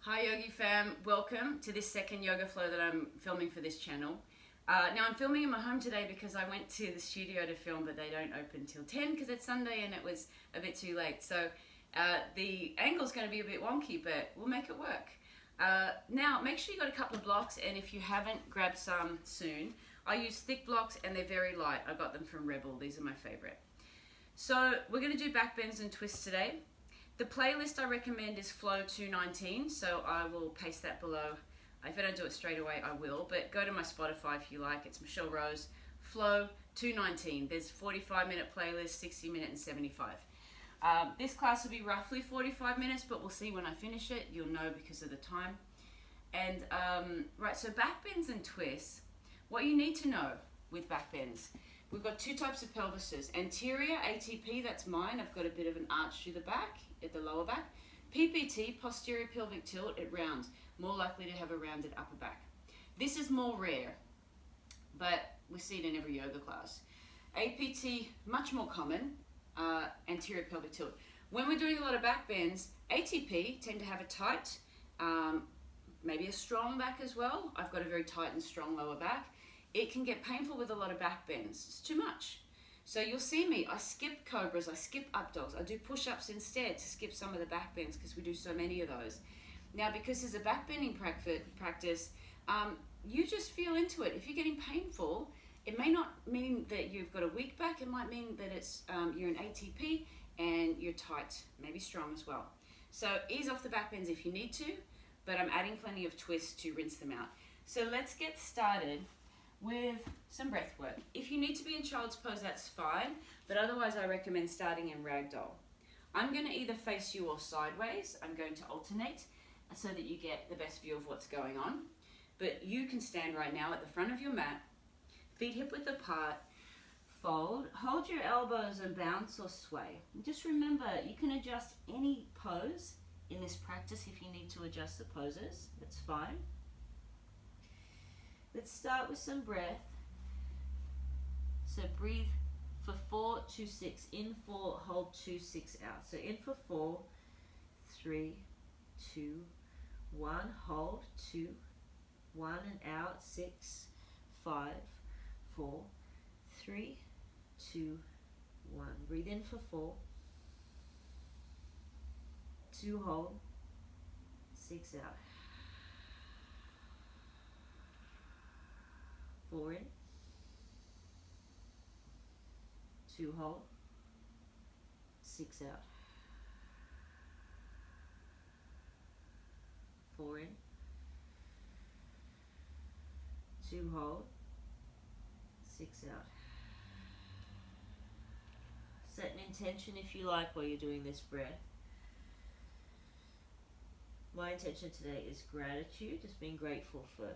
Hi Yogi fam, welcome to this second yoga flow that I'm filming for this channel. Now I'm filming in my home today because I went to the studio to film, but they don't open till 10 because it's Sunday and it was a bit too late. So the angle's going to be a bit wonky, but we'll make it work. Now make sure you got a couple of blocks, and if you haven't, grab some soon. I use thick blocks and they're very light. I got them from Rebel, these are my favorite. So we're going to do back bends and twists today. The playlist I recommend is Flow 219, so I will paste that below. If I don't do it straight away, I will, but go to my Spotify if you like. It's Michelle Rose, Flow 219. There's 45-minute playlist, 60-minute, and 75. This class will be roughly 45 minutes, but we'll see when I finish it. You'll know because of the time. And right, so back bends and twists. What you need to know with back bends, we've got two types of pelvises. Anterior, ATP, that's mine. I've got a bit of an arch through the back, at the lower back. PPT, posterior pelvic tilt, it rounds. More likely to have a rounded upper back. This is more rare, but we see it in every yoga class. APT, much more common, anterior pelvic tilt. When we're doing a lot of back bends, ATP tend to have a tight, maybe a strong back as well. I've got a very tight and strong lower back. It can get painful with a lot of back bends. It's too much. So you'll see me, I skip cobras, I skip up dogs, I do push-ups instead to skip some of the back bends because we do so many of those. Now, because there's a back bending practice, you just feel into it. If you're getting painful, it may not mean that you've got a weak back, it might mean that it's you're an ATP and you're tight, maybe strong as well. So ease off the back bends if you need to, but I'm adding plenty of twists to rinse them out. So let's get started with some breath work. If you need to be in child's pose, that's fine, but otherwise I recommend starting in ragdoll. I'm going to either face you or sideways. I'm going to alternate so that you get the best view of what's going on. But you can stand right now at the front of your mat, feet hip width apart, fold, hold your elbows and bounce or sway. And just remember, you can adjust any pose in this practice if you need to adjust the poses. That's fine. Let's start with some breath. So breathe for 4, 2, 6. In 4, hold 2, 6 out. So in for 4, 3, 2, 1. Hold 2, 1 and out. 6, 5, 4, 3, 2, 1. Breathe in for 4, 2, hold, 6 out. 4 in, 2 hold, 6 out. 4 in, 2 hold, 6 out. Set an intention if you like while you're doing this breath. My intention today is gratitude, just being grateful for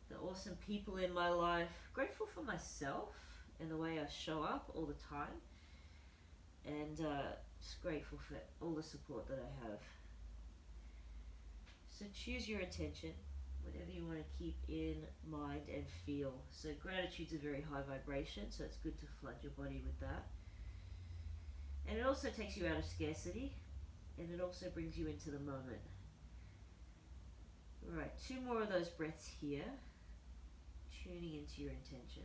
the awesome people in my life, grateful for myself and the way I show up all the time, and just grateful for all the support that I have. So choose your intention, whatever you want to keep in mind and feel. So gratitude's a very high vibration, so it's good to flood your body with that. And it also takes you out of scarcity, and it also brings you into the moment. All right, 2 more of those breaths here, tuning into your intention.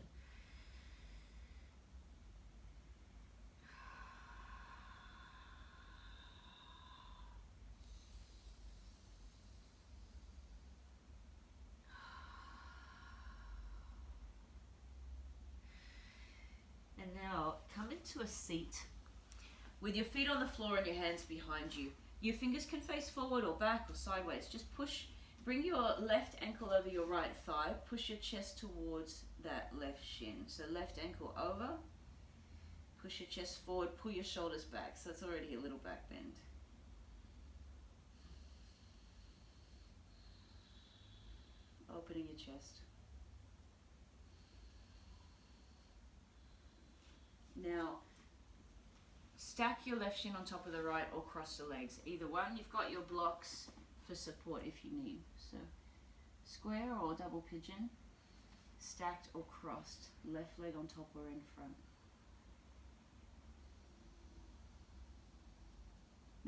And now come into a seat with your feet on the floor and your hands behind you. Your fingers can face forward or back or sideways. Just push, bring your left ankle over your right thigh. Push your chest towards that left shin. So left ankle over. Push your chest forward, pull your shoulders back. So it's already a little back bend. Opening your chest. Now, stack your left shin on top of the right or cross the legs. Either one, you've got your blocks for support if you need. So square or double pigeon, stacked or crossed, left leg on top or in front.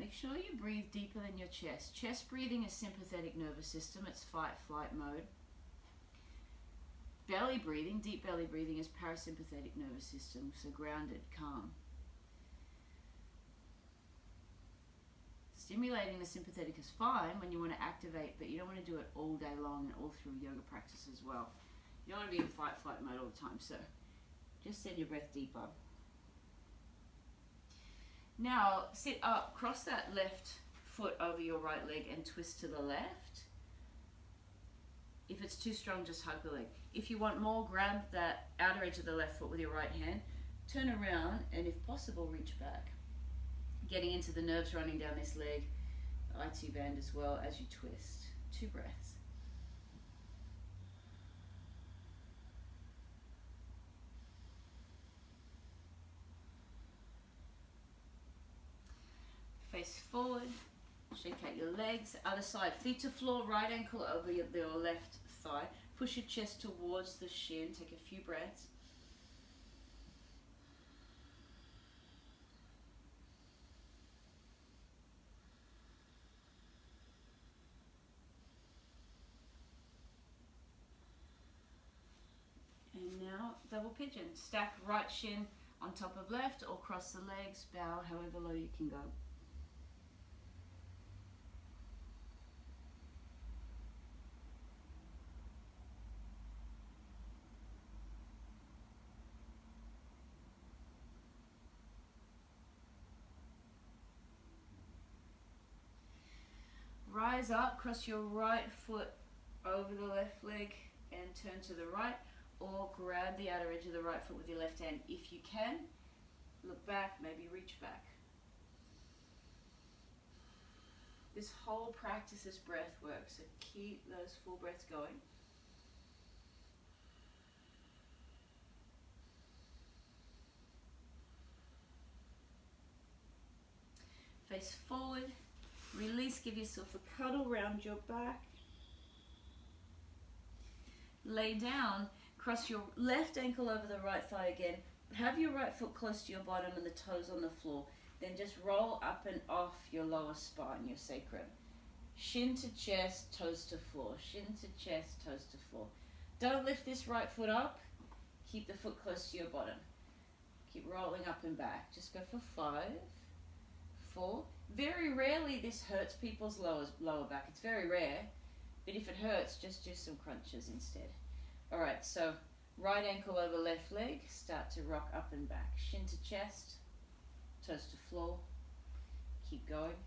Make sure you breathe deeper than your chest. Chest breathing is sympathetic nervous system. It's fight, flight mode. Belly breathing, deep belly breathing is parasympathetic nervous system. So grounded, calm. Stimulating the sympathetic is fine when you want to activate, but you don't want to do it all day long and all through yoga practice as well. You don't want to be in fight, flight mode all the time. So just send your breath deeper. Now sit up, cross that left foot over your right leg and twist to the left. If it's too strong, just hug the leg. If you want more, grab that outer edge of the left foot with your right hand, turn around, and if possible, reach back. Getting into the nerves running down this leg, the IT band as well as you twist. 2 breaths. Face forward, shake out your legs, other side, feet to floor, right ankle over your left thigh. Push your chest towards the shin, take a few breaths. And now double pigeon, stack right shin on top of left or cross the legs, bow however low you can go. Rise up, cross your right foot over the left leg and turn to the right, or grab the outer edge of the right foot with your left hand if you can. Look back, maybe reach back. This whole practice is breath work, so keep those full breaths going. Face forward. Release, give yourself a cuddle round your back. Lay down, cross your left ankle over the right thigh again. Have your right foot close to your bottom and the toes on the floor. Then just roll up and off your lower spine, your sacrum. Shin to chest, toes to floor. Shin to chest, toes to floor. Don't lift this right foot up. Keep the foot close to your bottom. Keep rolling up and back. Just go for 5, 4. Very rarely this hurts people's lower back. It's very rare, but if it hurts, just do some crunches instead. All right, so right ankle over left leg, start to rock up and back. Shin to chest, toes to floor. Keep going.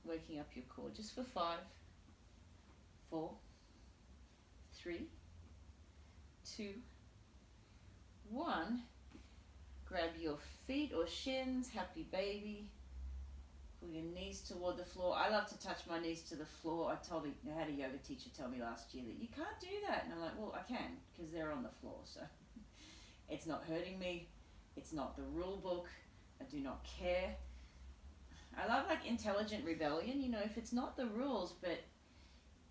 Waking up your core just for 5, 4, 3, 2, 1. Grab your feet or shins, happy baby. Pull your knees toward the floor. I love to touch my knees to the floor. I had a yoga teacher tell me last year that you can't do that. And I'm like, well, I can, because they're on the floor. So it's not hurting me. It's not the rule book. I do not care. I love like intelligent rebellion. You know, if it's not the rules, but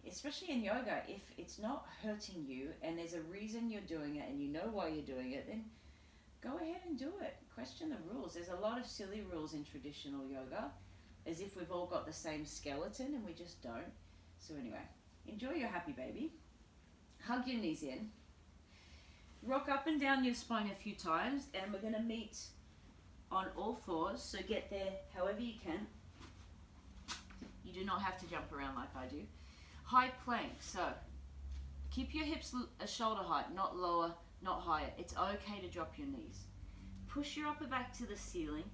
especially in yoga, if it's not hurting you and there's a reason you're doing it and you know why you're doing it, then go ahead and do it. Question the rules. There's a lot of silly rules in traditional yoga, as if we've all got the same skeleton and we just don't. So anyway, enjoy your happy baby. Hug your knees in. Rock up and down your spine a few times, and we're going to meet on all fours. So get there however you can. You do not have to jump around like I do. High plank. So keep your hips a shoulder height, not lower, not higher. It's okay to drop your knees. Push your upper back to the ceiling.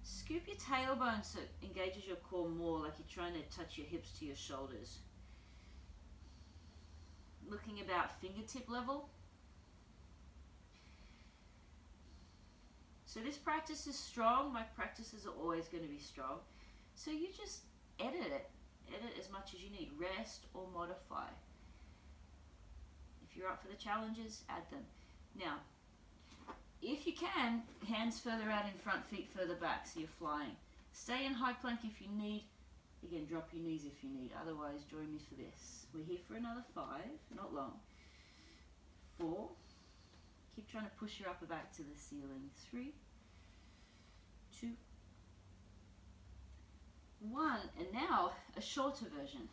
Scoop your tailbone so it engages your core more, like you're trying to touch your hips to your shoulders. Looking about fingertip level. So this practice is strong. My practices are always going to be strong. So you just edit it. Edit as much as you need. Rest or modify. If you're up for the challenges, add them. Now, if you can, hands further out in front, feet further back, so you're flying. Stay in high plank if you need. Again, drop your knees if you need. Otherwise, join me for this. We're here for another 5, not long. 4. Keep trying to push your upper back to the ceiling. 3, 2, 1. And now a shorter version.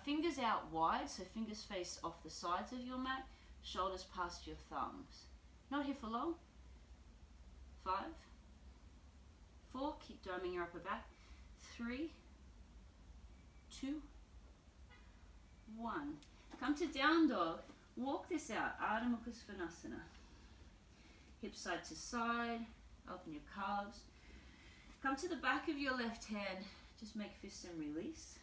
Fingers out wide, so fingers face off the sides of your mat, shoulders past your thumbs. Not here for long. 5, 4, keep doming your upper back. 3, 2, 1. Come to down dog. Walk this out, Ardha Mukha Svanasana. Hips side to side, open your calves. Come to the back of your left hand, just make fists and release.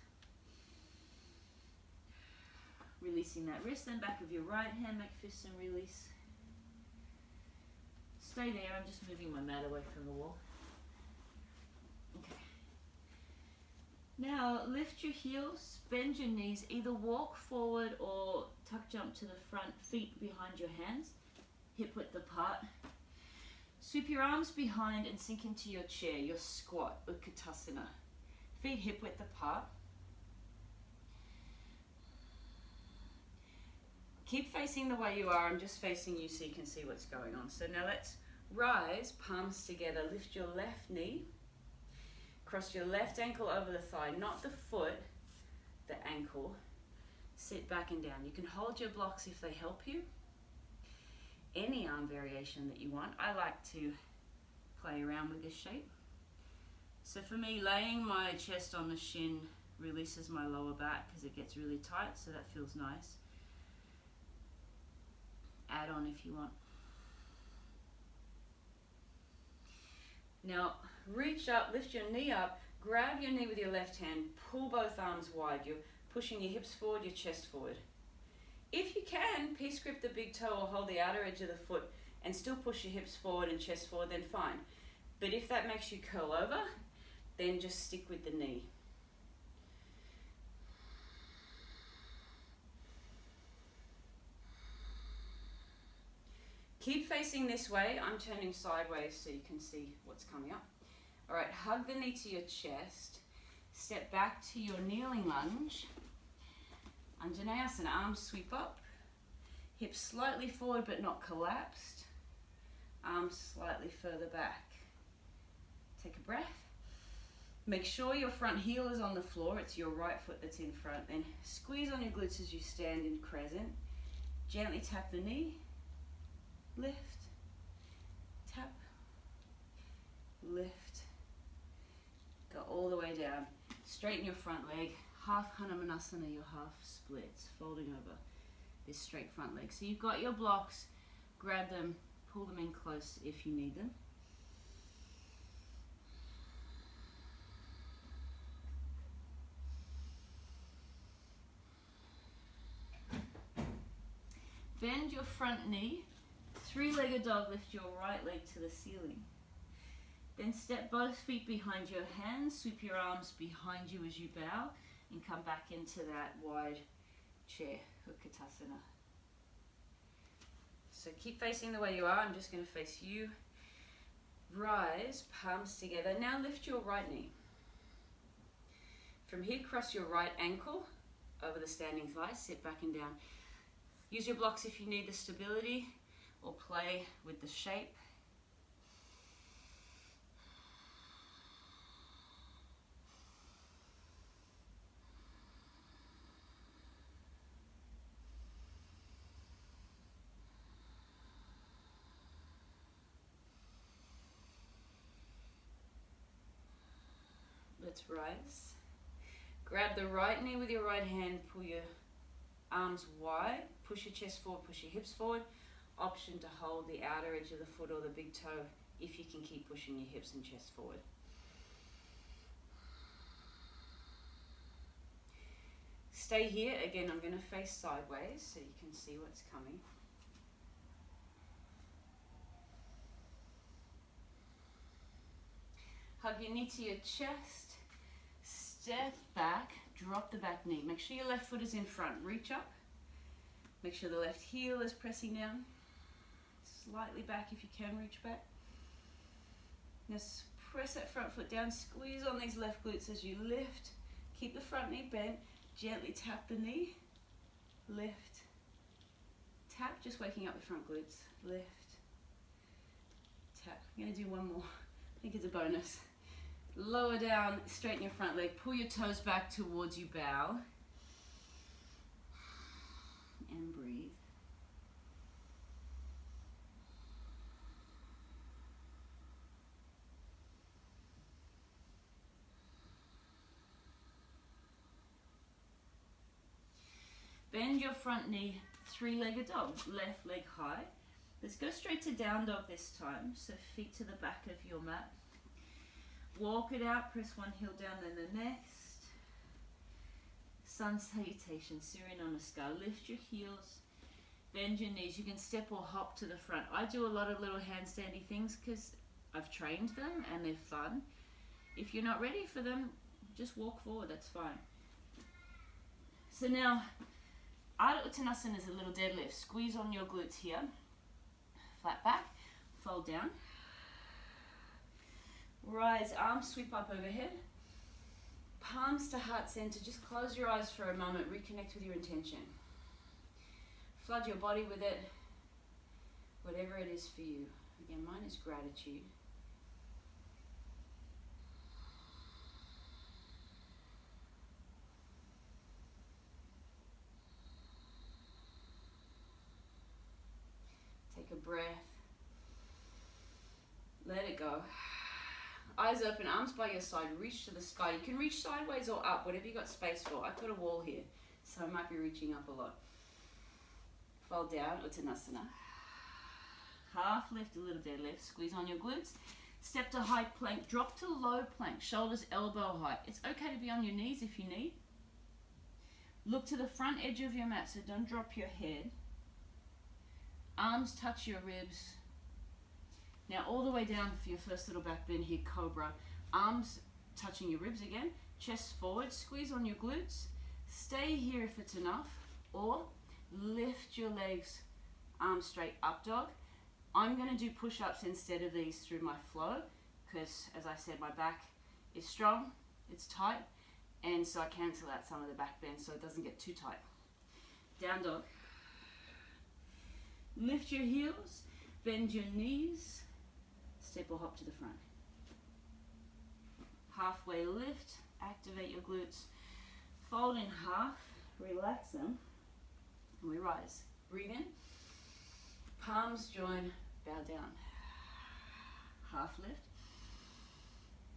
Releasing that wrist, then back of your right hand, make fists and release. Stay there, I'm just moving my mat away from the wall. Okay. Now lift your heels, bend your knees, either walk forward or tuck jump to the front, feet behind your hands, hip width apart. Sweep your arms behind and sink into your chair, your squat, Utkatasana. Feet hip width apart. Keep facing the way you are. I'm just facing you so you can see what's going on. So now let's rise, palms together. Lift your left knee. Cross your left ankle over the thigh, not the foot, the ankle. Sit back and down. You can hold your blocks if they help you. Any arm variation that you want. I like to play around with this shape. So for me, laying my chest on the shin releases my lower back because it gets really tight, so that feels nice. Add on if you want. Now reach up, lift your knee up, grab your knee with your left hand, pull both arms wide. You're pushing your hips forward, your chest forward. If you can, peace grip the big toe or hold the outer edge of the foot and still push your hips forward and chest forward, then fine. But if that makes you curl over, then just stick with the knee. Keep facing this way. I'm turning sideways so you can see what's coming up. All right, hug the knee to your chest. Step back to your kneeling lunge. Anjaneyasana, arms sweep up. Hips slightly forward but not collapsed. Arms slightly further back. Take a breath. Make sure your front heel is on the floor. It's your right foot that's in front. Then squeeze on your glutes as you stand in crescent. Gently tap the knee. Lift, tap, lift, go all the way down. Straighten your front leg, half Hanumanasana, your half splits, folding over this straight front leg. So you've got your blocks, grab them, pull them in close if you need them. Bend your front knee. Three-legged dog, lift your right leg to the ceiling. Then step both feet behind your hands, sweep your arms behind you as you bow, and come back into that wide chair, Utkatasana. So keep facing the way you are. I'm just going to face you. Rise, palms together. Now lift your right knee. From here, cross your right ankle over the standing thigh, sit back and down. Use your blocks if you need the stability, or play with the shape. Let's rise. Grab the right knee with your right hand, pull your arms wide, push your chest forward, push your hips forward. Option to hold the outer edge of the foot or the big toe if you can keep pushing your hips and chest forward. Stay here. Again, I'm going to face sideways so you can see what's coming. Hug your knee to your chest. Step back, drop the back knee. Make sure your left foot is in front. Reach up. Make sure the left heel is pressing down. Slightly back if you can, reach back. Just press that front foot down, squeeze on these left glutes as you lift. Keep the front knee bent, gently tap the knee, lift, tap, just waking up the front glutes, lift, tap. I'm going to do one more, I think it's a bonus. Lower down, straighten your front leg, pull your toes back towards you, bow. And breathe. Bend your front knee, three-legged dog, left leg high. Let's go straight to down dog this time, so feet to the back of your mat. Walk it out, press one heel down, then the next. Sun salutation, Syrian Namaskar. Lift your heels, bend your knees. You can step or hop to the front. I do a lot of little handstandy things because I've trained them and they're fun. If you're not ready for them, just walk forward, that's fine. So now, Ardha Uttanasana is a little deadlift. Squeeze on your glutes here. Flat back, fold down. Rise, arms sweep up overhead. Palms to heart center. Just close your eyes for a moment. Reconnect with your intention. Flood your body with it. Whatever it is for you. Again, mine is gratitude. Take a breath. Let it go. Eyes open, arms by your side, reach to the sky. You can reach sideways or up, whatever you got space for. I've got a wall here, so I might be reaching up a lot. Fold down, Uttanasana. Half lift, a little deadlift. Squeeze on your glutes. Step to high plank, drop to low plank, shoulders elbow height. It's okay to be on your knees if you need. Look to the front edge of your mat, so don't drop your head. Arms touch your ribs. Now all the way down for your first little back bend here, cobra. Arms touching your ribs again. Chest forward, squeeze on your glutes. Stay here if it's enough. Or lift your legs, arms straight, up dog. I'm going to do push-ups instead of these through my flow because, as I said, my back is strong, it's tight, and so I cancel out some of the back bend so it doesn't get too tight. Down dog. Lift your heels, bend your knees. Step or hop to the front. Halfway lift, activate your glutes. Fold in half, relax them, and we rise. Breathe in, palms join, bow down. Half lift.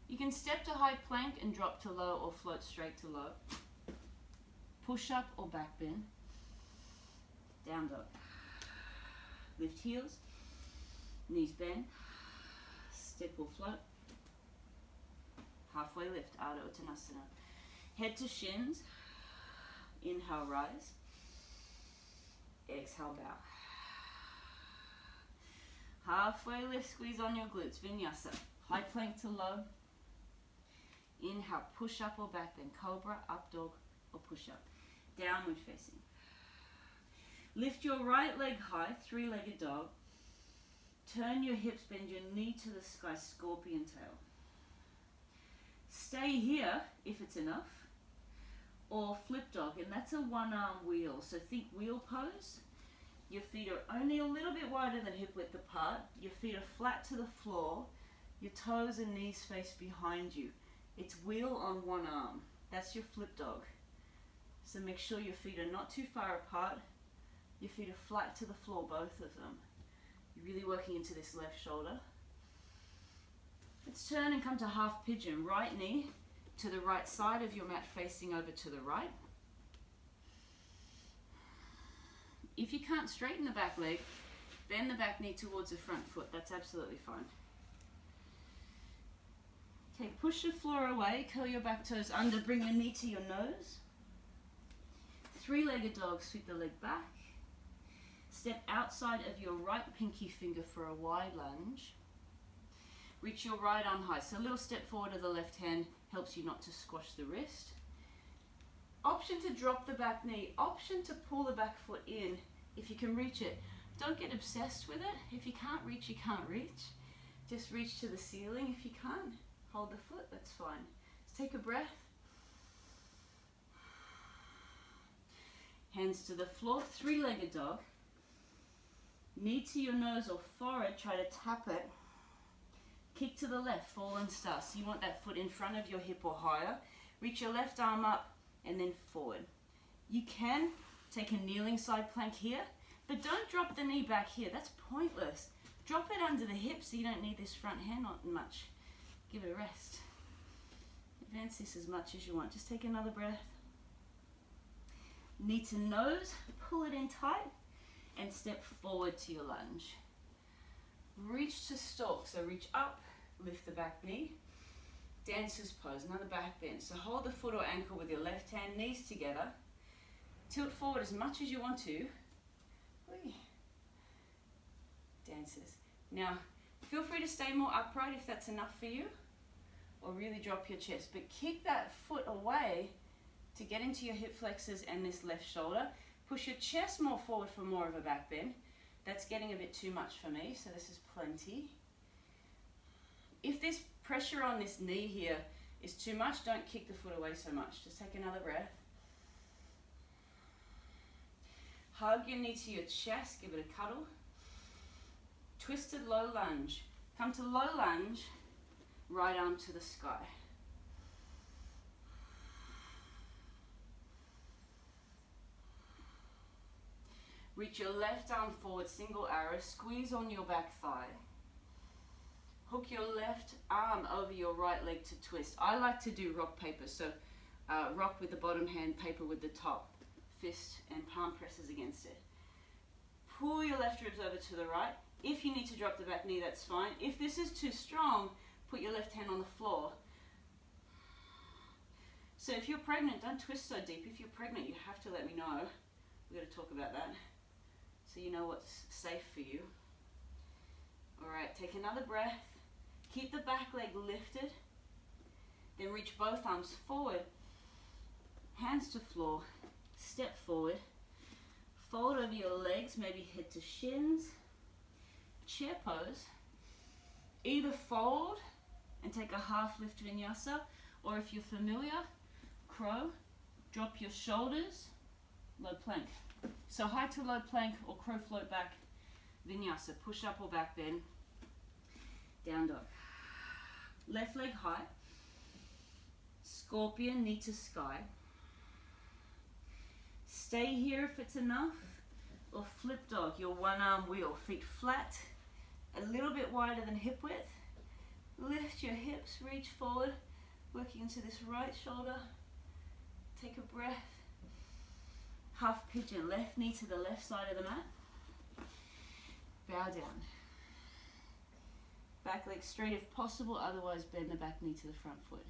You can step to high plank and drop to low or float straight to low. Push up or back bend. Down dog. Lift heels, knees bend. Step or float. Halfway lift, Ardha Uttanasana. Head to shins. Inhale, rise. Exhale, bow. Halfway lift, squeeze on your glutes, Vinyasa. High plank to low. Inhale, push up or back bend, cobra, up dog or push up. Downward facing. Lift your right leg high, three-legged dog. Turn your hips, bend your knee to the sky, scorpion tail. Stay here if it's enough, or flip dog, and that's a one-arm wheel. So think wheel pose. Your feet are only a little bit wider than hip width apart. Your feet are flat to the floor. Your toes and knees face behind you. It's wheel on one arm. That's your flip dog. So make sure your feet are not too far apart. Your feet are flat to the floor, both of them. You're really working into this left shoulder. Let's turn and come to half pigeon. Right knee to the right side of your mat, facing over to the right. If you can't straighten the back leg, bend the back knee towards the front foot. That's absolutely fine. Okay, push the floor away, curl your back toes under, bring your knee to your nose. Three-legged dog, sweep the leg back. Step outside of your right pinky finger for a wide lunge. Reach your right arm high. So a little step forward of the left hand helps you not to squash the wrist. Option to drop the back knee. Option to pull the back foot in if you can reach it. Don't get obsessed with it. If you can't reach, you can't reach. Just reach to the ceiling. If you can't, hold the foot, that's fine. Just take a breath. Hands to the floor, three-legged dog. Knee to your nose or forehead, try to tap it. Kick to the left, fallen star. So you want that foot in front of your hip or higher. Reach your left arm up and then forward. You can take a kneeling side plank here, but don't drop the knee back here. That's pointless. Drop it under the hip so you don't need this front hand not much. Give it a rest. Advance this as much as you want. Just take another breath. Knee to nose, pull it in tight, and step forward to your lunge. Reach to stalk, so reach up, lift the back knee. Dancer's pose, another back bend. So hold the foot or ankle with your left hand, knees together. Tilt forward as much as you want to. Whee. Dancers. Now, feel free to stay more upright if that's enough for you, or really drop your chest, but kick that foot away to get into your hip flexors and this left shoulder. Push your chest more forward for more of a back bend. That's getting a bit too much for me, so this is plenty. If this pressure on this knee here is too much, don't kick the foot away so much. Just take another breath. Hug your knee to your chest, give it a cuddle. Twisted low lunge. Come to low lunge, right arm to the sky. Reach your left arm forward, single arrow, squeeze on your back thigh. Hook your left arm over your right leg to twist. I like to do rock paper, so rock with the bottom hand, paper with the top. Fist and palm presses against it. Pull your left ribs over to the right. If you need to drop the back knee, that's fine. If this is too strong, put your left hand on the floor. So if you're pregnant, don't twist so deep. If you're pregnant, you have to let me know. We're going to talk about that, so you know what's safe for you. All right, take another breath. Keep the back leg lifted. Then reach both arms forward. Hands to floor. Step forward. Fold over your legs, maybe head to shins. Chair pose. Either fold and take a half lift vinyasa, or if you're familiar, crow. Drop your shoulders, low plank. So high to low plank or crow float back vinyasa, push up or back bend, down dog. Left leg high, scorpion, knee to sky. Stay here if it's enough, or flip dog, your one arm wheel, feet flat, a little bit wider than hip width. Lift your hips, reach forward, working into this right shoulder. Take a breath. Half pigeon, left knee to the left side of the mat. Bow down. Back leg straight if possible, otherwise bend the back knee to the front foot.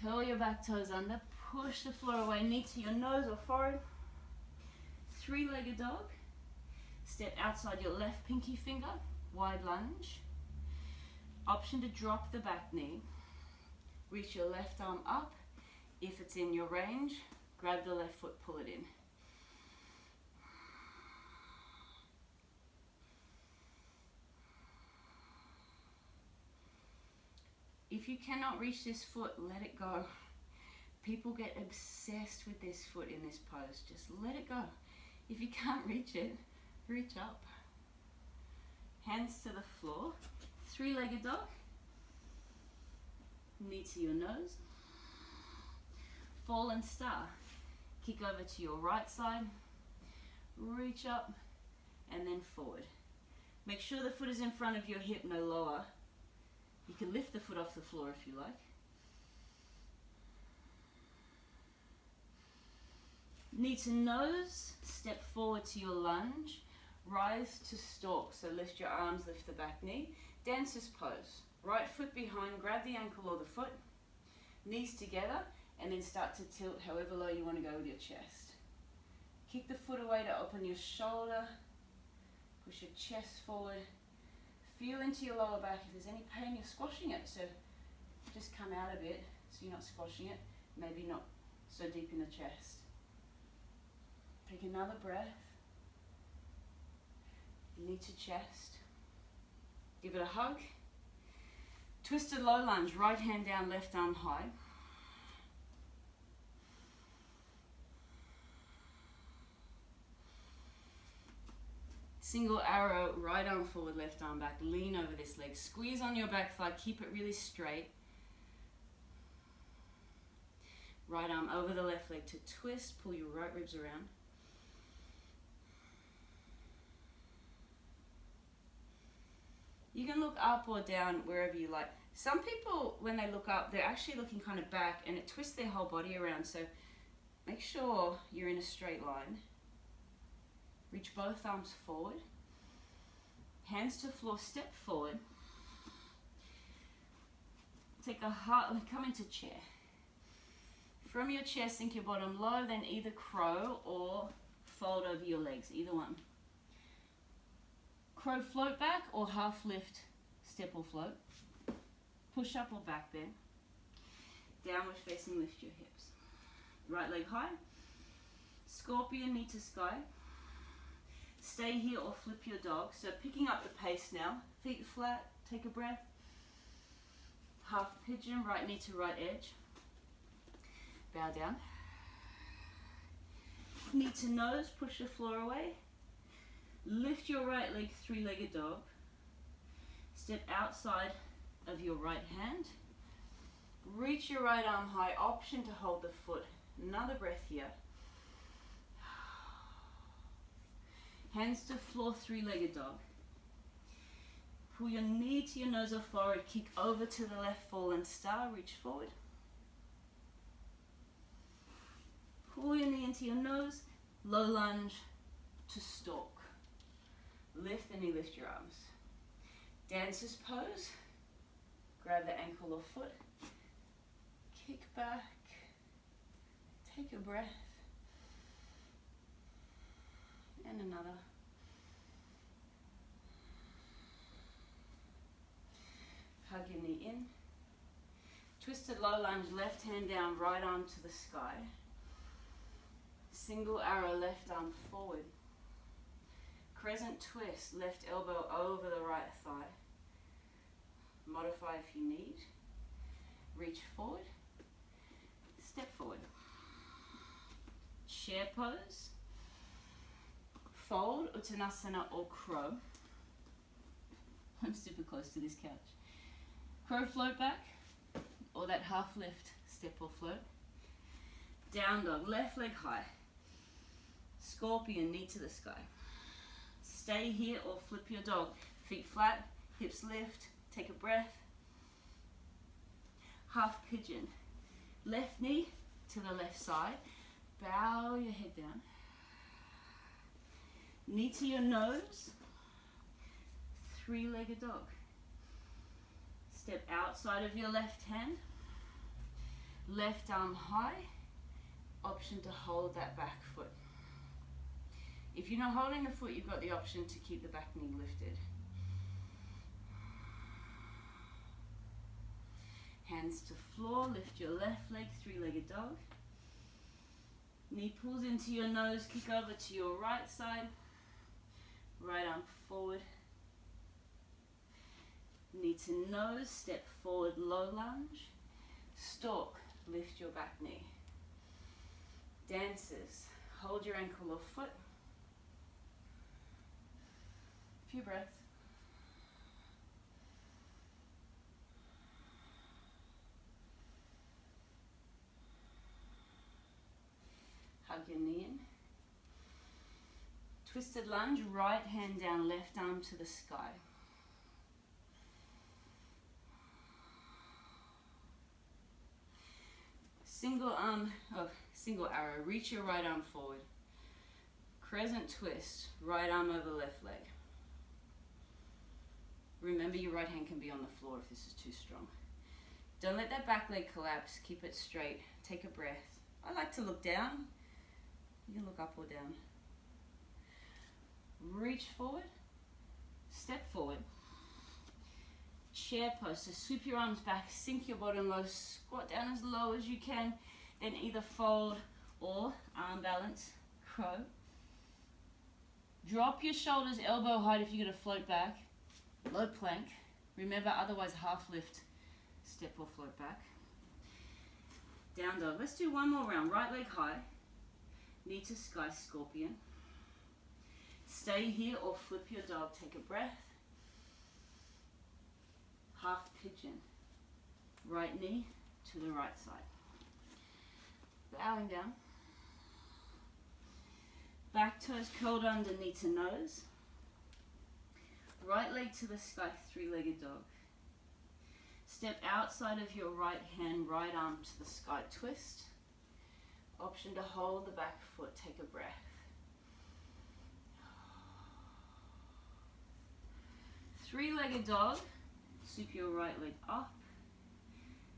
Curl your back toes under, push the floor away, knee to your nose or forehead. Three-legged dog. Step outside your left pinky finger, wide lunge. Option to drop the back knee. Reach your left arm up. If it's in your range, grab the left foot, pull it in. If you cannot reach this foot, let it go. People get obsessed with this foot in this pose. Just let it go. If you can't reach it, reach up. Hands to the floor. Three-legged dog. Knee to your nose. Fallen star. Kick over to your right side. Reach up and then forward. Make sure the foot is in front of your hip, no lower. You can lift the foot off the floor if you like. Knee to nose, step forward to your lunge, rise to stalk, so lift your arms, lift the back knee. Dancer's pose, right foot behind, grab the ankle or the foot, knees together, and then start to tilt however low you want to go with your chest. Kick the foot away to open your shoulder, push your chest forward, feel into your lower back. If there's any pain, you're squashing it, so just come out a bit so you're not squashing it, maybe not so deep in the chest. Take another breath. Knee to chest. Give it a hug. Twisted low lunge, right hand down, left arm high. Single arrow, right arm forward, left arm back. Lean over this leg. Squeeze on your back thigh. Keep it really straight. Right arm over the left leg to twist. Pull your right ribs around. You can look up or down wherever you like. Some people, when they look up, they're actually looking kind of back and it twists their whole body around. So make sure you're in a straight line. Reach both arms forward. Hands to floor, step forward. Take a heart, come into chair. From your chair, sink your bottom low, then either crow or fold over your legs, either one. Crow, float back, or half lift, step or float. Push up or back bend. Downward facing, lift your hips. Right leg high. Scorpion, knee to sky. Stay here or flip your dog. So picking up the pace now. Feet flat, take a breath. Half pigeon, right knee to right edge. Bow down. Knee to nose, push the floor away. Lift your right leg, three-legged dog. Step outside of your right hand. Reach your right arm high, option to hold the foot. Another breath here. Hands to floor, three-legged dog. Pull your knee to your nose or forehead, kick over to the left, fallen star, reach forward. Pull your knee into your nose, low lunge to stalk. Lift the knee, lift your arms. Dancer's pose. Grab the ankle or foot. Kick back. Take a breath. And another. Hug your knee in. Twisted low lunge, left hand down, right arm to the sky. Single arrow, left arm forward. Crescent twist, left elbow over the right thigh. Modify if you need. Reach forward. Step forward. Chair pose. Fold, Uttanasana or crow. I'm super close to this couch. Crow, float back, or that half lift, step or float. Down dog, left leg high. Scorpion, knee to the sky. Stay here or flip your dog. Feet flat, hips lift, take a breath. Half pigeon. Left knee to the left side. Bow your head down. Knee to your nose. Three-legged dog. Step outside of your left hand. Left arm high. Option to hold that back foot. If you're not holding the foot, you've got the option to keep the back knee lifted. Hands to floor, lift your left leg, three-legged dog. Knee pulls into your nose, kick over to your right side. Right arm forward. Knee to nose, step forward, low lunge. Stalk, lift your back knee. Dancers, hold your ankle or foot. Few breaths. Hug your knee in. Twisted lunge, right hand down, left arm to the sky. Single arrow, reach your right arm forward. Crescent twist, right arm over left leg. Remember your right hand can be on the floor if this is too strong. Don't let that back leg collapse, keep it straight. Take a breath. I like to look down. You can look up or down. Reach forward, step forward. Chair pose, so sweep your arms back, sink your bottom low, squat down as low as you can, then either fold or arm balance, crow. Drop your shoulders elbow height if you're going to float back, low plank. Remember, otherwise half lift, step or float back. Down dog. Let's do one more round. Right leg high, knee to sky, scorpion. Stay here or flip your dog. Take a breath. Half pigeon. Right knee to the right side. Bowing down. Back toes curled under, knee to nose. Right leg to the sky, three-legged dog. Step outside of your right hand, right arm to the sky twist. Option to hold the back foot, take a breath. Three-legged dog, sweep your right leg up.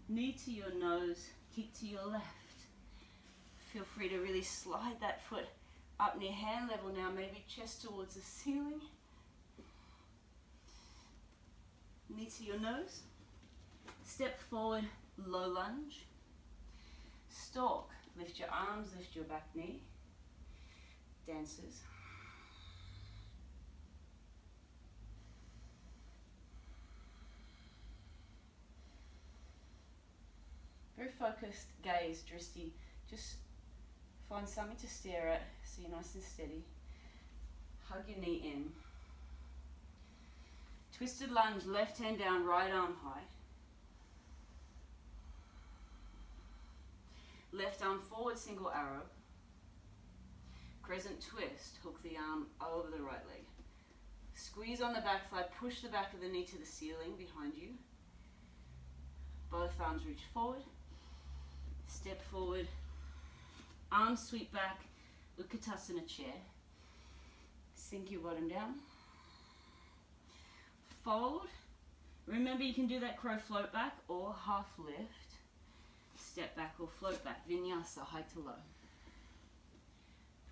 Knee to your nose, kick to your left. Feel free to really slide that foot up near hand level now, maybe chest towards the ceiling. Knee to your nose. Step forward, low lunge. Stalk, lift your arms, lift your back knee. Dancers. Very focused gaze, Dristy. Just find something to stare at so you're nice and steady. Hug your knee in. Twisted lunge, left hand down, right arm high. Left arm forward, single arrow. Crescent twist, hook the arm over the right leg. Squeeze on the back thigh, push the back of the knee to the ceiling behind you. Both arms reach forward. Step forward. Arms sweep back. Utkatasana chair. Sink your bottom down. Fold. Remember you can do that crow float back or half lift. Step back or float back. Vinyasa, high to low.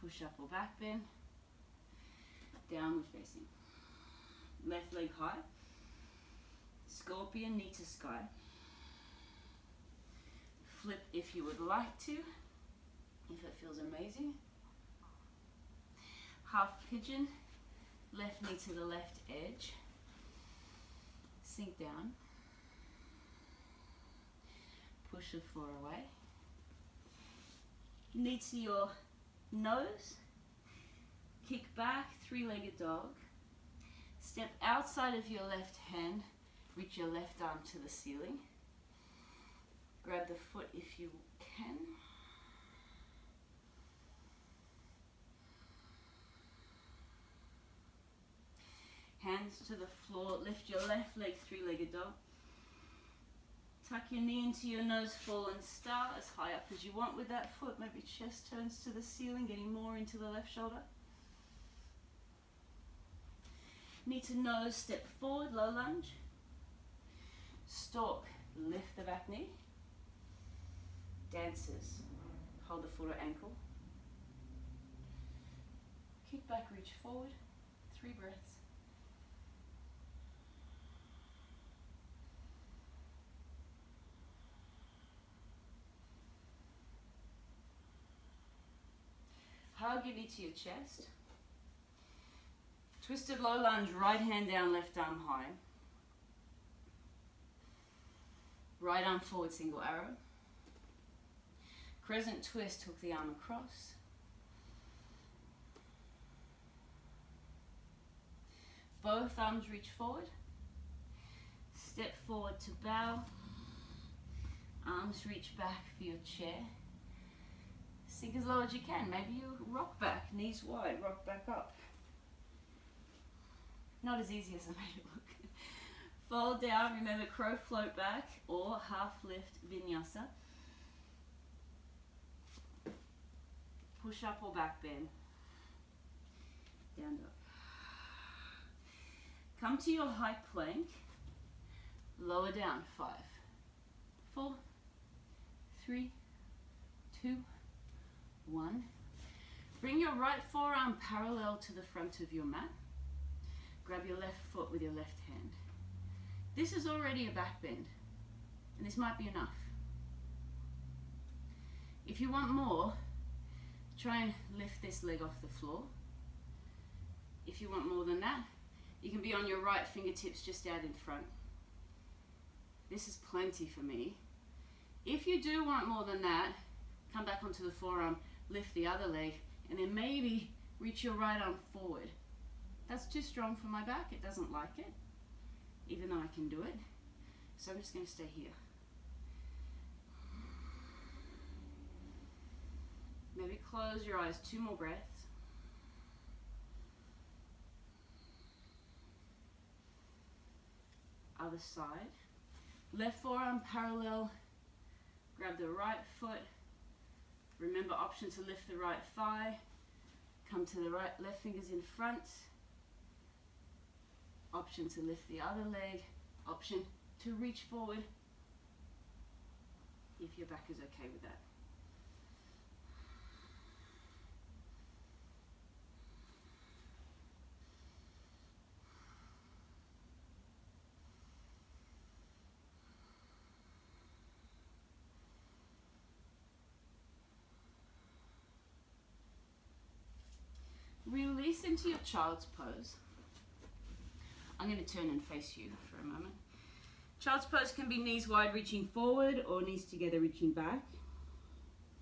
Push up or back bend. Downward facing. Left leg high. Scorpion, knee to sky. Flip if you would like to, if it feels amazing. Half pigeon, left knee to the left edge. Sink down. Push the floor away. Knee to your nose. Kick back, three-legged dog. Step outside of your left hand. Reach your left arm to the ceiling. Grab the foot if you can. Hands to the floor. Lift your left leg, three-legged dog. Tuck your knee into your nose, fallen star, as high up as you want with that foot. Maybe chest turns to the ceiling, getting more into the left shoulder. Knee to nose, step forward, low lunge. Stalk, lift the back knee. Dancers, hold the foot or ankle. Kick back, reach forward. 3 breaths. Hug your knee to your chest. Twisted low lunge, right hand down, left arm high. Right arm forward, single arrow. Crescent twist, hook the arm across. Both arms reach forward. Step forward to bow. Arms reach back for your chair. Sink as low as you can. Maybe you rock back, knees wide, rock back up. Not as easy as I made it look. Fold down, remember crow float back or half lift vinyasa. Push up or back bend. Down dog. Come to your high plank. Lower down. 5, 4, 3, 2, 1. Bring your right forearm parallel to the front of your mat. Grab your left foot with your left hand. This is already a back bend, and this might be enough. If you want more, try and lift this leg off the floor. If you want more than that, you can be on your right fingertips just out in front. This is plenty for me. If you do want more than that, come back onto the forearm, lift the other leg, and then maybe reach your right arm forward. That's too strong for my back. It doesn't like it, even though I can do it. So I'm just going to stay here. Maybe close your eyes, 2 more breaths. Other side. Left forearm parallel. Grab the right foot. Remember, option to lift the right thigh. Come to the right, left fingers in front. Option to lift the other leg. Option to reach forward if your back is okay with that. Release into your child's pose. I'm going to turn and face you for a moment. Child's pose can be knees wide reaching forward or knees together reaching back.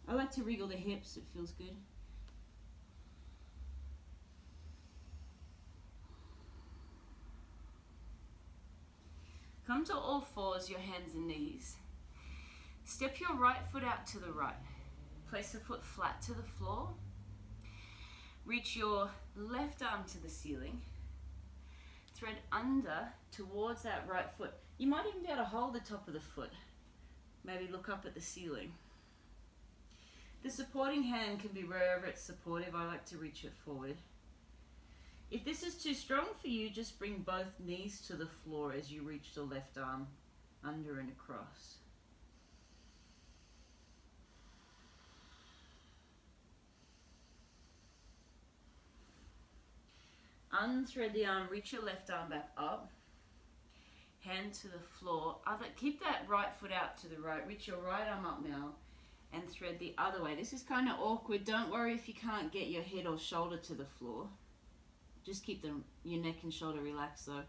I like to wriggle the hips, it feels good. Come to all fours, your hands and knees. Step your right foot out to the right. Place the foot flat to the floor. Reach your left arm to the ceiling. Thread under towards that right foot. You might even be able to hold the top of the foot. Maybe look up at the ceiling. The supporting hand can be wherever it's supportive. I like to reach it forward. If this is too strong for you, just bring both knees to the floor as you reach the left arm under and across. Unthread the arm, reach your left arm back up, hand to the floor. Keep that right foot out to the right, reach your right arm up now and thread the other way. This is kind of awkward. Don't worry if you can't get your head or shoulder to the floor. Just keep your neck and shoulder relaxed though.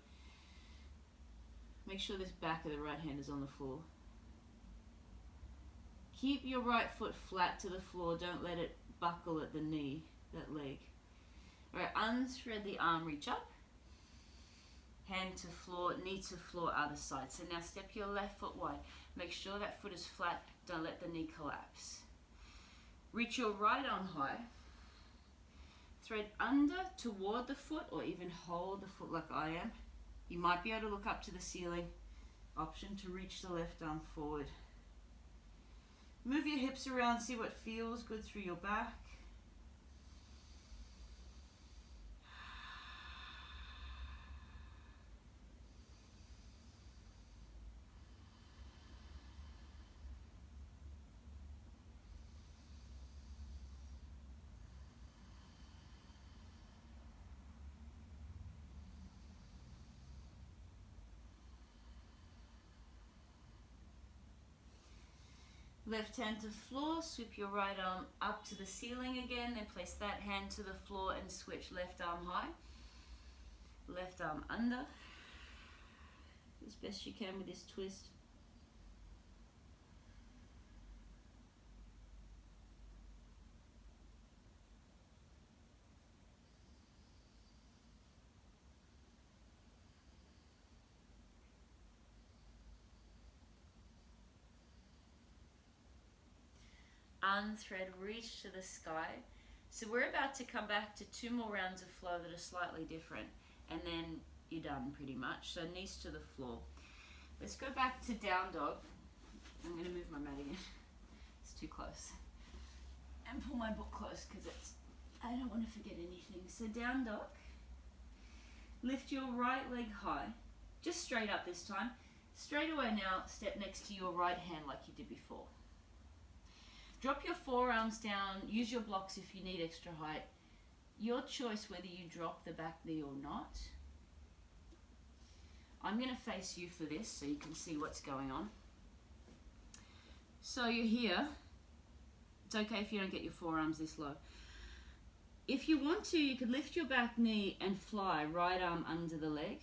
Make sure this back of the right hand is on the floor. Keep your right foot flat to the floor. Don't let it buckle at the knee, that leg. Alright, unthread the arm, reach up. Hand to floor, knee to floor, other side. So now step your left foot wide. Make sure that foot is flat. Don't let the knee collapse. Reach your right arm high. Thread under toward the foot or even hold the foot like I am. You might be able to look up to the ceiling. Option to reach the left arm forward. Move your hips around, see what feels good through your back. Left hand to floor, sweep your right arm up to the ceiling again, then place that hand to the floor and switch left arm high. Left arm under, as best you can with this twist. Unthread, reach to the sky. So we're about to come back to 2 more rounds of flow that are slightly different, and then you're done pretty much. So knees to the floor. Let's go back to down dog. I'm going to move my mat again. It's too close. And pull my book close because I don't want to forget anything. So down dog. Lift your right leg high, just straight up this time. Straight away now, step next to your right hand like you did before. Drop your forearms down, use your blocks if you need extra height. Your choice whether you drop the back knee or not. I'm going to face you for this so you can see what's going on. So you're here. It's okay if you don't get your forearms this low. If you want to, you could lift your back knee and fly, right arm under the leg.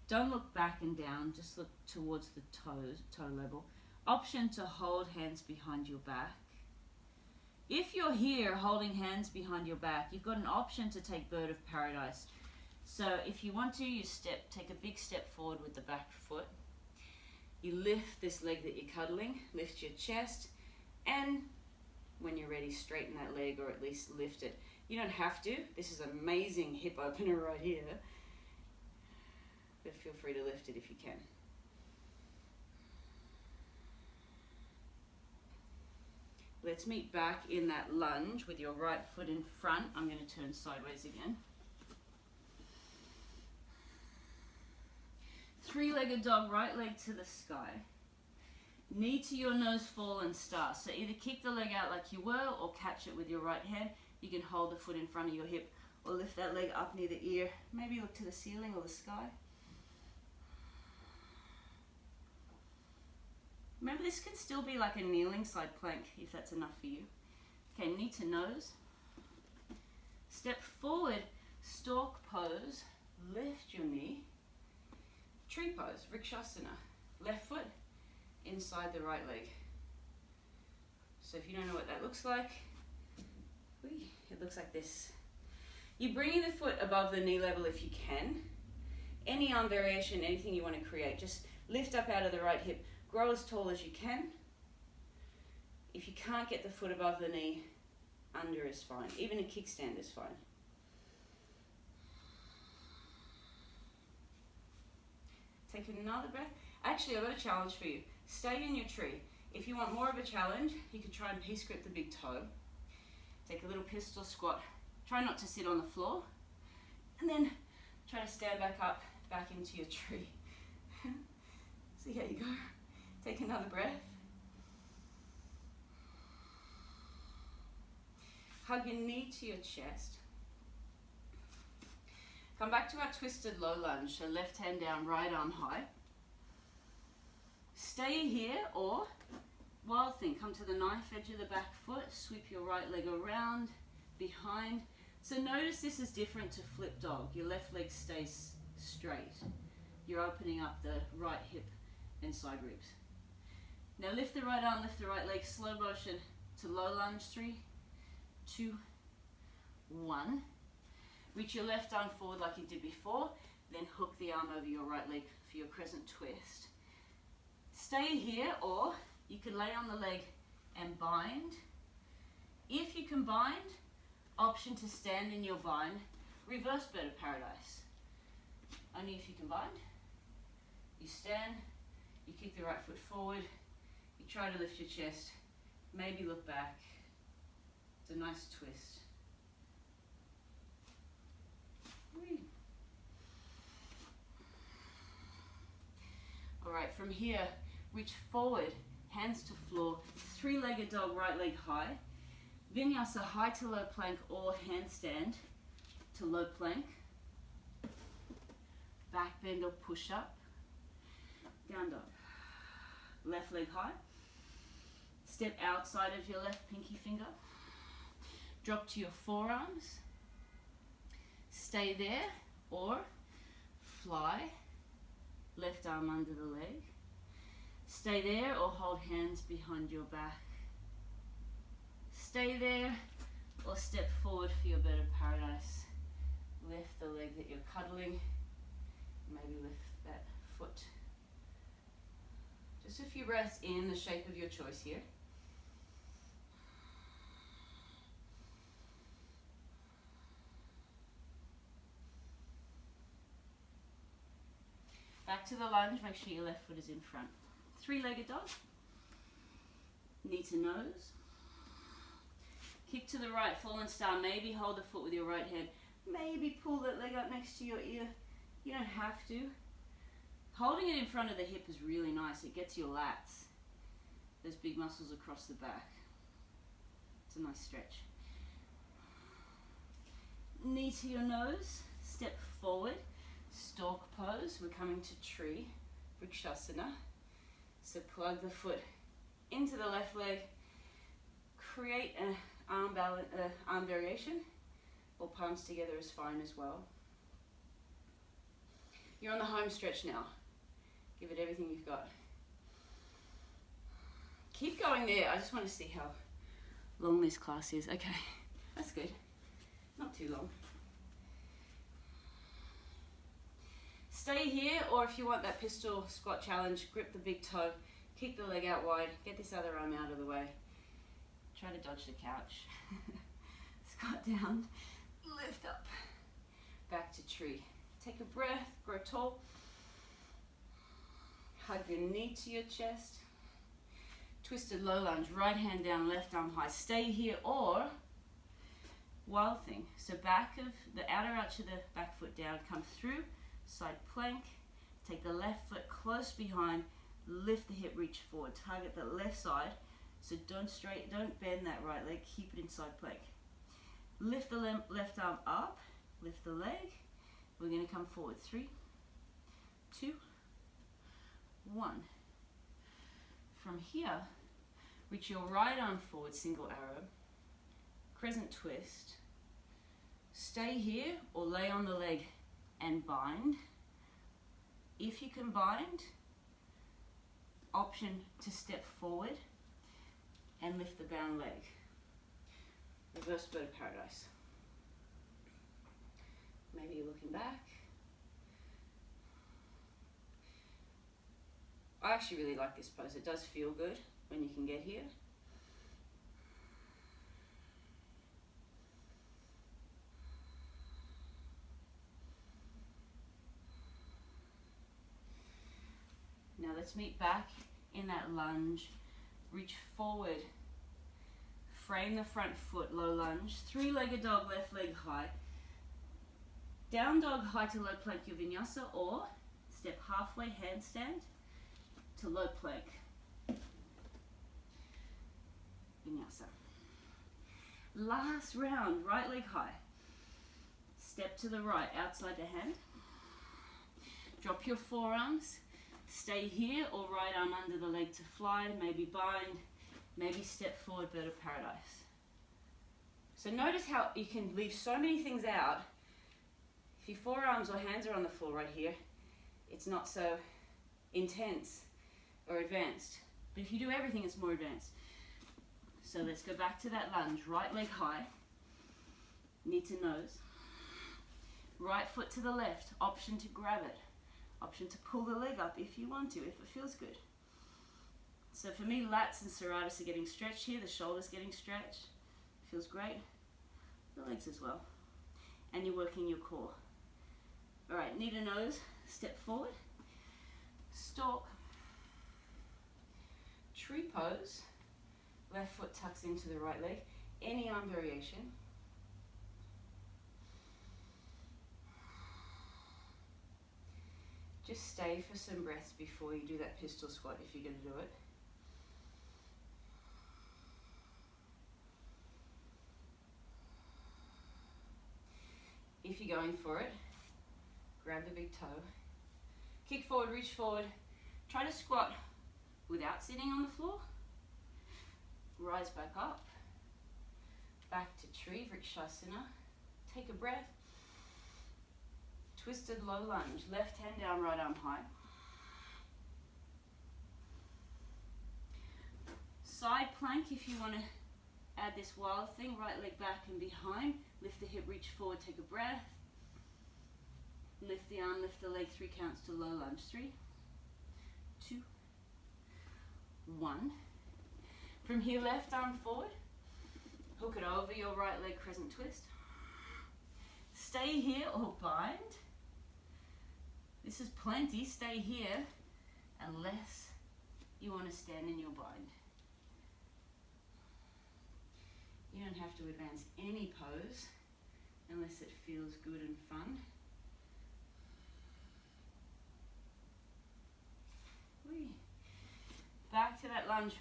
Don't look back and down, just look towards the toe level. Option to hold hands behind your back. If you're here holding hands behind your back, you've got an option to take bird of paradise. So if you want to, you take a big step forward with the back foot. You lift this leg that you're cuddling, lift your chest, and when you're ready, straighten that leg, or at least lift it. You don't have to. This is an amazing hip opener right here. But feel free to lift it if you can. Let's meet back in that lunge with your right foot in front. I'm going to turn sideways again. Three-legged dog, right leg to the sky. Knee to your nose, fall and star. So either kick the leg out like you were or catch it with your right hand. You can hold the foot in front of your hip or lift that leg up near the ear. Maybe look to the ceiling or the sky. Remember, this can still be like a kneeling side plank if that's enough for you. Okay, knee to nose. Step forward, stork pose, lift your knee. Tree pose, Vrikshasana. Left foot inside the right leg. So if you don't know what that looks like, it looks like this. You're bringing the foot above the knee level if you can. Any arm variation, anything you want to create, just lift up out of the right hip. Grow as tall as you can. If you can't get the foot above the knee, under is fine. Even a kickstand is fine. Take another breath. Actually, I've got a challenge for you. Stay in your tree. If you want more of a challenge, you can try and peace grip the big toe. Take a little pistol squat. Try not to sit on the floor. And then try to stand back up, back into your tree. See how you go. Take another breath. Hug your knee to your chest. Come back to our twisted low lunge. So left hand down, right arm high. Stay here, or wild thing, come to the knife edge of the back foot, sweep your right leg around, behind. So notice this is different to flip dog. Your left leg stays straight. You're opening up the right hip and side ribs. Now lift the right arm, lift the right leg, slow motion to low lunge. 3, 2, 1. Reach your left arm forward like you did before, then hook the arm over your right leg for your crescent twist. Stay here, or you can lay on the leg and bind. If you can bind, option to stand in your bind, reverse bird of paradise. Only if you can bind. You stand, you kick the right foot forward, you try to lift your chest, maybe look back. It's a nice twist. All right, from here, reach forward, hands to floor, three-legged dog, right leg high. Vinyasa, high to low plank or handstand to low plank. Back bend or push up. Down dog. Left leg high. Step outside of your left pinky finger. Drop to your forearms. Stay there or fly. Left arm under the leg. Stay there or hold hands behind your back. Stay there or step forward for your bird of paradise. Lift the leg that you're cuddling. Maybe lift that foot. Just a few breaths in, the shape of your choice here. Back to the lunge, make sure your left foot is in front. Three-legged dog. Knee to nose. Kick to the right, fallen star. Maybe hold the foot with your right hand. Maybe pull that leg up next to your ear. You don't have to. Holding it in front of the hip is really nice. It gets your lats. There's big muscles across the back. It's a nice stretch. Knee to your nose. Step forward. Stork pose. We're coming to tree. Vrikshasana. So plug the foot into the left leg. Create an arm variation, or palms together is fine as well. You're on the home stretch now. Give it everything you've got. Keep going there. I just want to see how long this class is. Okay, that's good. Not too long. Stay here, or if you want that pistol squat challenge, grip the big toe, kick the leg out wide, get this other arm out of the way. Try to dodge the couch. Squat down, lift up, back to tree. Take a breath, grow tall. Hug your knee to your chest. Twisted low lunge, right hand down, left arm high. Stay here, or wild thing. So back of the outer arch of the back foot down, come through, side plank. Take the left foot close behind, lift the hip, reach forward. Target the left side. So don't bend that right leg, keep it in side plank. Lift the left arm up, lift the leg. We're going to come forward. 3, 2, 1. From here, reach your right arm forward, single arrow, crescent twist. Stay here or lay on the leg and bind. If you can bind, option to step forward and lift the bound leg. Reverse bird of paradise. Maybe you're looking back. I actually really like this pose. It does feel good when you can get here. Now let's meet back in that lunge. Reach forward. Frame the front foot, low lunge. 3-legged dog, left leg high. Down dog, high to low plank, your vinyasa, or step halfway handstand to low plank. Vinyasa. Last round, right leg high. Step to the right, outside the hand. Drop your forearms. Stay here or right arm under the leg to fly, maybe bind, maybe step forward, bird of paradise. So notice how you can leave so many things out. If your forearms or hands are on the floor right here, it's not so intense or advanced. But if you do everything, it's more advanced. So let's go back to that lunge. Right leg high, knee to nose. Right foot to the left, option to grab it. Option to pull the leg up if you want to, if it feels good. So for me, lats and serratus are getting stretched here, the shoulders getting stretched. Feels great. The legs as well. And you're working your core. All right, knee to nose, step forward. Stalk. Tree pose. Left foot tucks into the right leg. Any arm variation. Just stay for some breaths before you do that pistol squat if you're going to do it. If you're going for it, grab the big toe. Kick forward, reach forward. Try to squat without sitting on the floor. Rise back up. Back to tree, Vrikshasana. Take a breath. Twisted low lunge, left hand down, right arm high. Side plank if you want to add this wild thing, right leg back and behind. Lift the hip, reach forward, take a breath. Lift the arm, lift the leg, 3 counts to low lunge. 3, 2, 1. From here, left arm forward. Hook it over your right leg, crescent twist. Stay here or bind. This is plenty, stay here, unless you want to stand in your bind. You don't have to advance any pose unless it feels good and fun. Back to that lunge,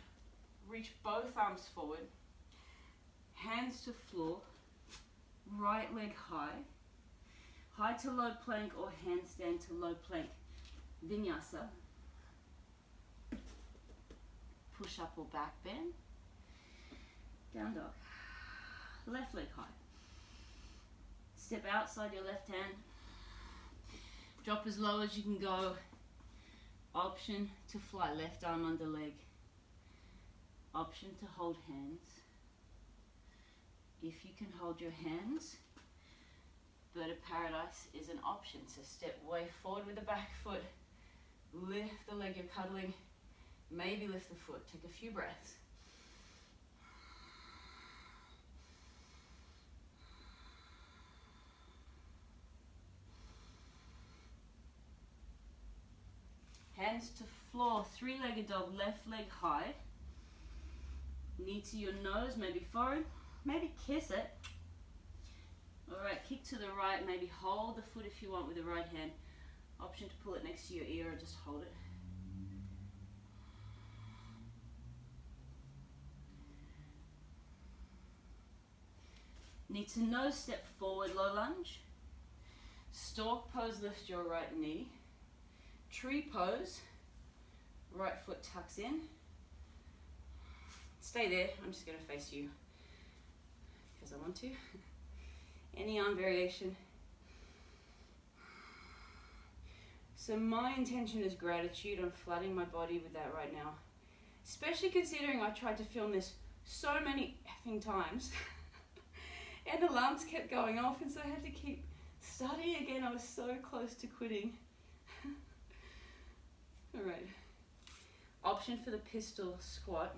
reach both arms forward, hands to floor, right leg high. High to low plank or handstand to low plank. Vinyasa. Push up or back bend. Down dog. Left leg high. Step outside your left hand. Drop as low as you can go. Option to fly. Left arm under leg. Option to hold hands. If you can hold your hands, bird of paradise is an option. So step way forward with the back foot, lift the leg you're cuddling, maybe lift the foot, take a few breaths. Hands to floor, three-legged dog, left leg high. Knee to your nose, maybe forward, maybe kiss it. All right, kick to the right, maybe hold the foot if you want with the right hand. Option to pull it next to your ear or just hold it. Knee to nose, step forward, low lunge. Stork pose, lift your right knee. Tree pose, right foot tucks in. Stay there, I'm just going to face you because I want to. Any arm variation. So my intention is gratitude. I'm flooding my body with that right now. Especially considering I tried to film this so many effing times and alarms kept going off, and so I had to keep starting again. I was so close to quitting. All right. Option for the pistol squat.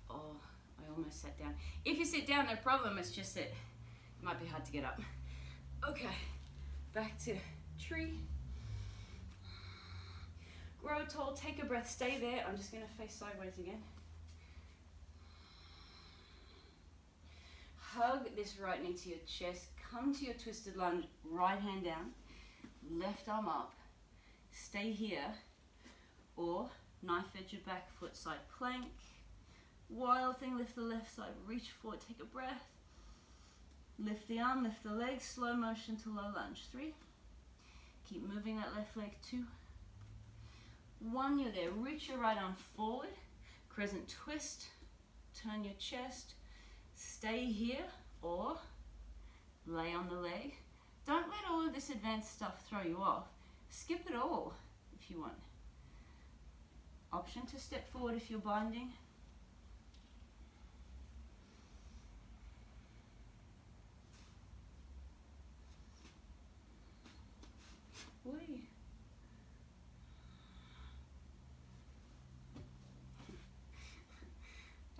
Oh, I almost sat down. If you sit down, no problem. It's just that it might be hard to get up. Okay, back to tree. Grow tall, take a breath, stay there. I'm just gonna face sideways again. Hug this right knee to your chest. Come to your twisted lunge, right hand down, left arm up. Stay here, or knife edge your back foot, side plank. Wild thing, lift the left side, reach forward, take a breath. Lift the arm, lift the leg, slow motion to low lunge. 3. Keep moving that left leg. 2. 1, you're there. Reach your right arm forward, crescent twist, turn your chest. Stay here, or lay on the leg. Don't let all of this advanced stuff throw you off. Skip it all if you want. Option to step forward if you're binding. Whee.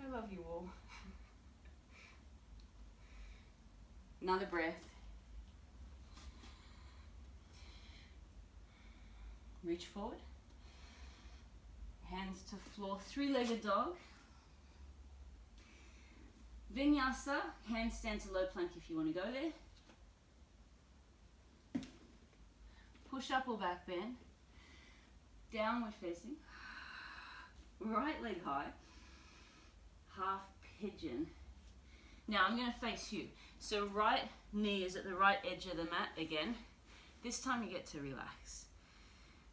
I love you all. Another breath. Reach forward. Hands to floor, three-legged dog. Vinyasa, handstand to low plank if you want to go there. Push up or back bend. Downward facing. Right leg high. Half pigeon. Now I'm going to face you. So right knee is at the right edge of the mat again. This time you get to relax.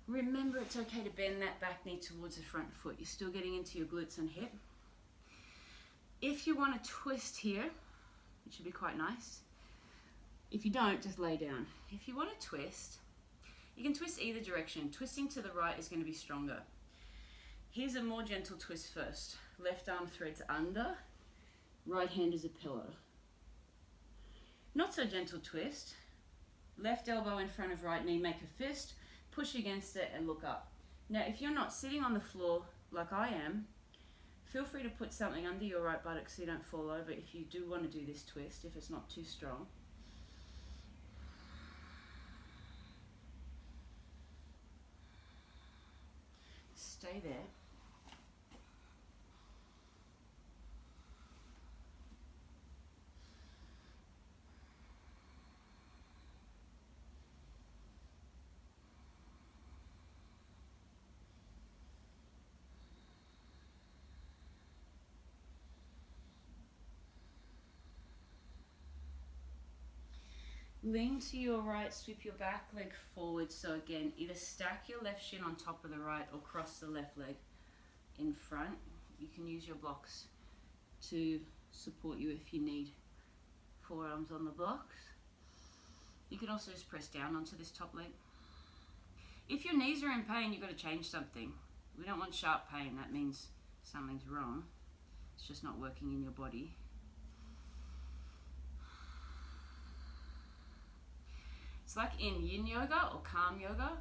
Remember, it's okay to bend that back knee towards the front foot. You're still getting into your glutes and hip. If you want to twist here, it should be quite nice. If you don't, just lay down. If you want to twist, you can twist either direction. Twisting to the right is going to be stronger. Here's a more gentle twist first. Left arm threads under, right hand is a pillow. Not so gentle twist. Left elbow in front of right knee, make a fist, push against it and look up. Now, if you're not sitting on the floor like I am, feel free to put something under your right buttock so you don't fall over if you do want to do this twist, if it's not too strong. Stay there. Lean to your right, sweep your back leg forward. So again, either stack your left shin on top of the right or cross the left leg in front. You can use your blocks to support you if you need. Forearms on the blocks. You can also just press down onto this top leg. If your knees are in pain, you've got to change something. We don't want sharp pain. That means something's wrong. It's just not working in your body. It's like in yin yoga or calm yoga.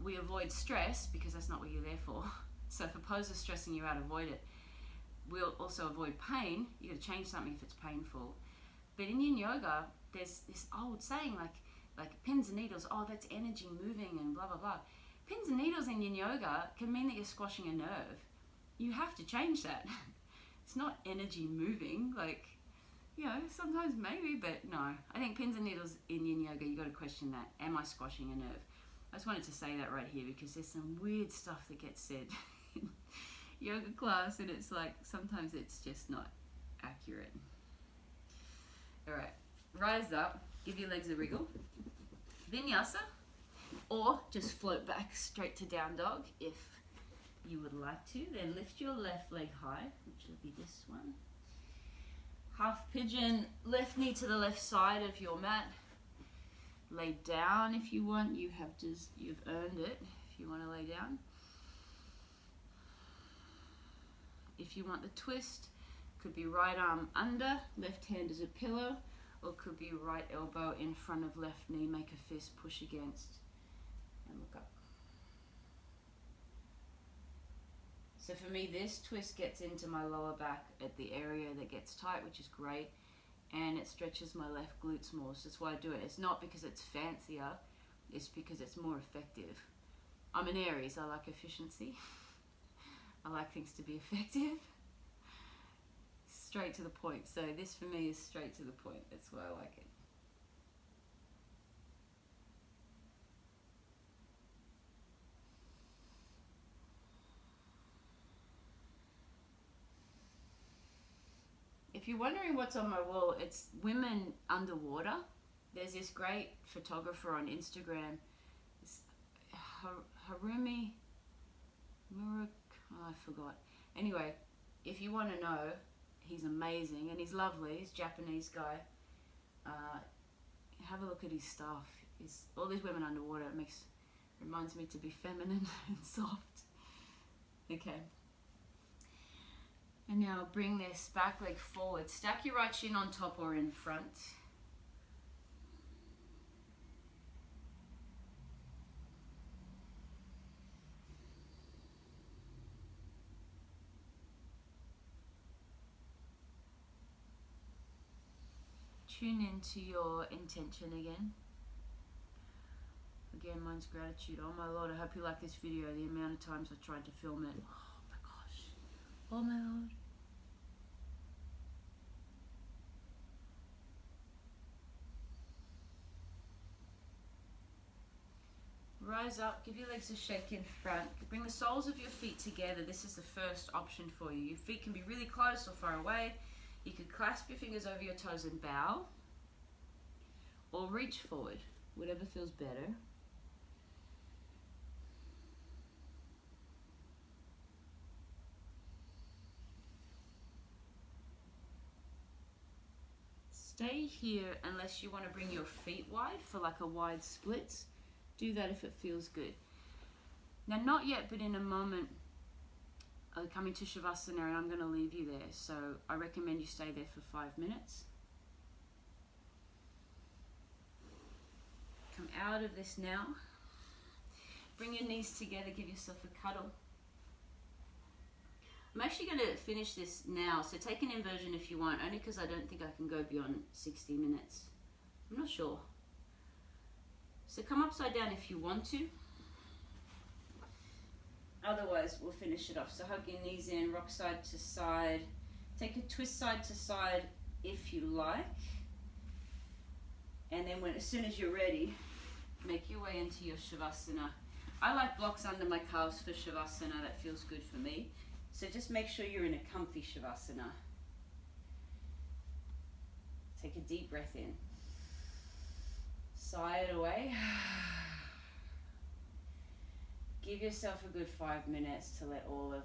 We avoid stress because that's not what you're there for. So if a pose is stressing you out, avoid it. We'll also avoid pain. You got to change something if it's painful. But in yin yoga, there's this old saying like pins and needles. Oh, that's energy moving and blah blah blah. Pins and needles in yin yoga can mean that you're squashing a nerve. You have to change that. It's not energy moving. Like, you know, sometimes maybe, but no. I think pins and needles in yin yoga, you got to question that. Am I squashing a nerve? I just wanted to say that right here because there's some weird stuff that gets said in yoga class, and it's like sometimes it's just not accurate. All right, rise up, give your legs a wriggle, vinyasa, or just float back straight to down dog if you would like to. Then lift your left leg high, which will be this one. Half pigeon, left knee to the left side of your mat. Lay down if you want. You've earned it if you want to lay down. If you want the twist, could be right arm under, left hand as a pillow, or could be right elbow in front of left knee, make a fist, push against, and look up. So for me, this twist gets into my lower back at the area that gets tight, which is great, and it stretches my left glutes more, so that's why I do it. It's not because it's fancier, it's because it's more effective. I'm an Aries, I like efficiency. I like things to be effective. Straight to the point. So this for me is straight to the point. That's why I like it. If you're wondering what's on my wall, it's women underwater. There's this great photographer on Instagram, Harumi Murak, I forgot. Anyway, if you want to know, he's amazing and he's lovely. He's a Japanese guy. Have a look at his stuff. All these women underwater. Reminds me to be feminine and soft. Okay. And now bring this back leg forward. Stack your right shin on top or in front. Tune into your intention again. Again, mine's gratitude. Oh my Lord, I hope you like this video. The amount of times I tried to film it. Oh my gosh. Oh my Lord. Rise up, give your legs a shake in front. Bring the soles of your feet together. This is the first option for you. Your feet can be really close or far away. You could clasp your fingers over your toes and bow, or reach forward, whatever feels better. Stay here unless you want to bring your feet wide for like a wide split. Do that if it feels good. Now, not yet, but in a moment, I'll come into Shavasana and I'm going to leave you there. So I recommend you stay there for 5 minutes. Come out of this now. Bring your knees together, give yourself a cuddle. I'm actually going to finish this now, so take an inversion if you want, only because I don't think I can go beyond 60 minutes. I'm not sure. So come upside down if you want to. Otherwise, we'll finish it off. So hug your knees in, rock side to side. Take a twist side to side if you like. And then as soon as you're ready, make your way into your Shavasana. I like blocks under my calves for Shavasana. That feels good for me. So just make sure you're in a comfy Shavasana. Take a deep breath in. Sigh it away. Give yourself a good 5 minutes to let all of